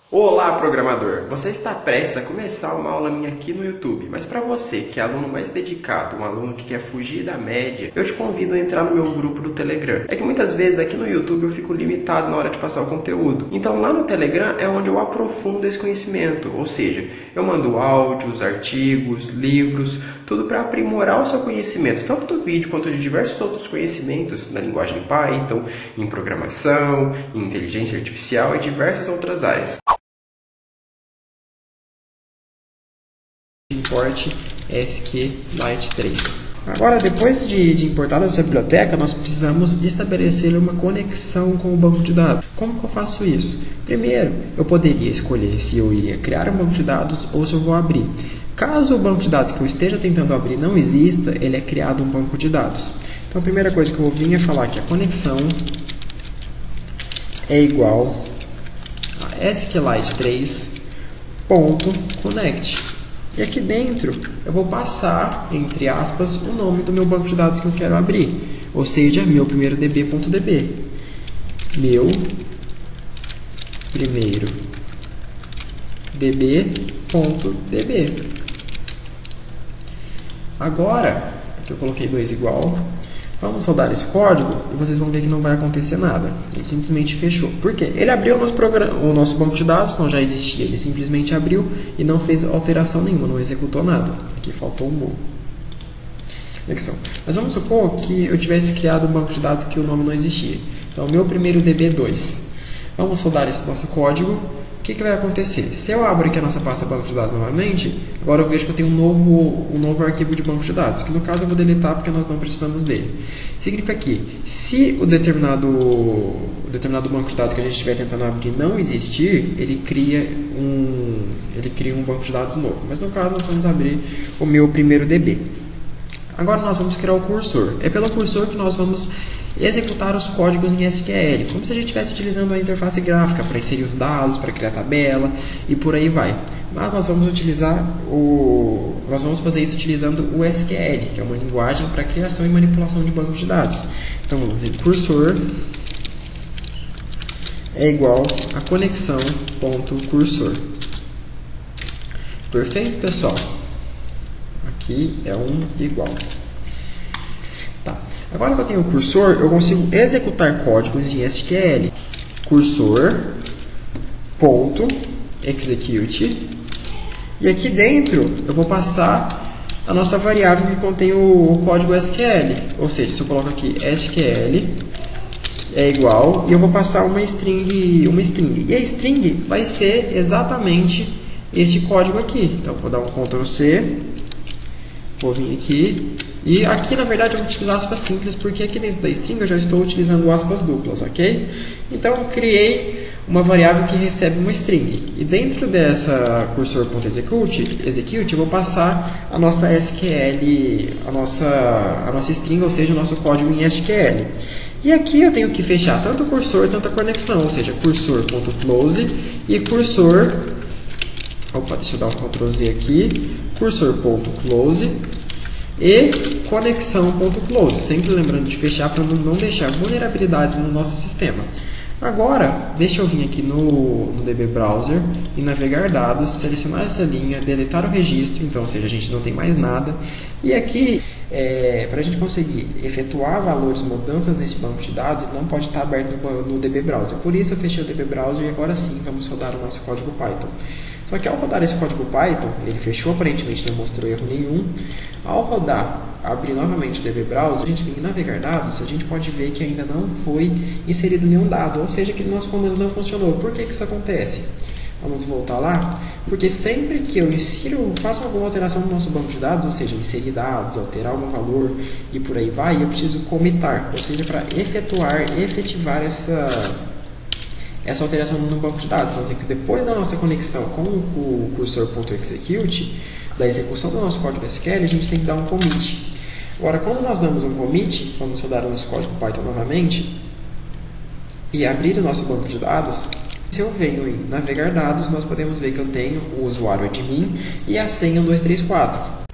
Olá, programador! Você está prestes a começar uma aula minha aqui no YouTube, mas para você que é aluno mais dedicado, um aluno que quer fugir da média, eu te convido a entrar no meu grupo do Telegram. É que muitas vezes aqui no YouTube eu fico limitado na hora de passar o conteúdo. Então lá no Telegram é onde eu aprofundo esse conhecimento, ou seja, eu mando áudios, artigos, livros, tudo para aprimorar o seu conhecimento, tanto do vídeo quanto de diversos outros conhecimentos na linguagem Python, em programação, em inteligência artificial e diversas outras áreas. Import SQLite 3. Agora, depois de importar essa biblioteca, nós precisamos estabelecer uma conexão com o banco de dados. Como que eu faço isso? Primeiro, eu poderia escolher se eu iria criar um banco de dados ou se eu vou abrir. Caso o banco de dados que eu esteja tentando abrir não exista, ele é criado um banco de dados. Então, a primeira coisa que eu vou vir é falar que a conexão é igual a SQLite3.connect. E aqui dentro eu vou passar, entre aspas, o nome do meu banco de dados que eu quero abrir. Ou seja, meu primeiro db.db. Meu primeiro db.db. Agora, aqui eu coloquei 2 igual. Vamos rodar esse código e vocês vão ver que não vai acontecer nada. Ele simplesmente fechou. Por quê? Ele abriu o nosso banco de dados, não já existia. Ele simplesmente abriu e não fez alteração nenhuma, não executou nada. Aqui faltou um move. Conexão. Mas vamos supor que eu tivesse criado um banco de dados que o nome não existia. Então, meu primeiro DB2. Vamos rodar esse nosso código. O que vai acontecer? Se eu abro aqui a nossa pasta banco de dados novamente, agora eu vejo que eu tenho um novo arquivo de banco de dados, que no caso eu vou deletar porque nós não precisamos dele. Significa que se o determinado banco de dados que a gente estiver tentando abrir não existir, ele cria um banco de dados novo. Mas no caso nós vamos abrir o meu primeiro DB. Agora nós vamos criar o cursor. É pelo cursor que nós vamos executar os códigos em SQL, como se a gente estivesse utilizando a interface gráfica para inserir os dados, para criar tabela e por aí vai. Mas nós vamos fazer isso utilizando o SQL, que é uma linguagem para criação e manipulação de bancos de dados. Então vamos ver, cursor é igual a conexão.cursor. Perfeito, pessoal? Aqui é um igual. Tá. Agora que eu tenho o cursor, eu consigo executar códigos em SQL. Cursor.execute. E aqui dentro eu vou passar a nossa variável que contém o código SQL. Ou seja, se eu coloco aqui SQL é igual, e eu vou passar uma string. E a string vai ser exatamente este código aqui. Então eu vou dar um Ctrl C. Vou vir aqui, e aqui na verdade eu vou utilizar aspas simples, porque aqui dentro da string eu já estou utilizando aspas duplas, ok? Então eu criei uma variável que recebe uma string, e dentro dessa cursor.execute eu vou passar a nossa SQL, a nossa string, ou seja, o nosso código em SQL. E aqui eu tenho que fechar tanto o cursor, tanto a conexão, ou seja, cursor.close e cursor... Opa, deixa eu dar um Ctrl Z aqui, cursor.close e conexão.close, sempre lembrando de fechar para não deixar vulnerabilidades no nosso sistema. Agora, deixa eu vir aqui no DB Browser e navegar dados, selecionar essa linha, deletar o registro, então, ou seja, a gente não tem mais nada. E aqui, para a gente conseguir efetuar valores, mudanças nesse banco de dados, não pode estar aberto no DB Browser. Por isso eu fechei o DB Browser e agora sim vamos rodar o nosso código Python. Só que ao rodar esse código Python, ele fechou, aparentemente não mostrou erro nenhum. Ao rodar, abrir novamente o DB Browser, a gente vem em navegar dados, a gente pode ver que ainda não foi inserido nenhum dado, ou seja, que o nosso comando não funcionou. Por que isso acontece? Vamos voltar lá, porque sempre que eu faço alguma alteração no nosso banco de dados, ou seja, inserir dados, alterar algum valor e por aí vai, eu preciso commitar, ou seja, para efetivar essa alteração no banco de dados. Então, tem que depois da nossa conexão com o cursor.execute, da execução do nosso código SQL, a gente tem que dar um commit. Agora, quando nós damos um commit, vamos rodar o nosso código Python novamente e abrir o nosso banco de dados. Se eu venho em navegar dados, nós podemos ver que eu tenho o usuário admin e a senha 1234.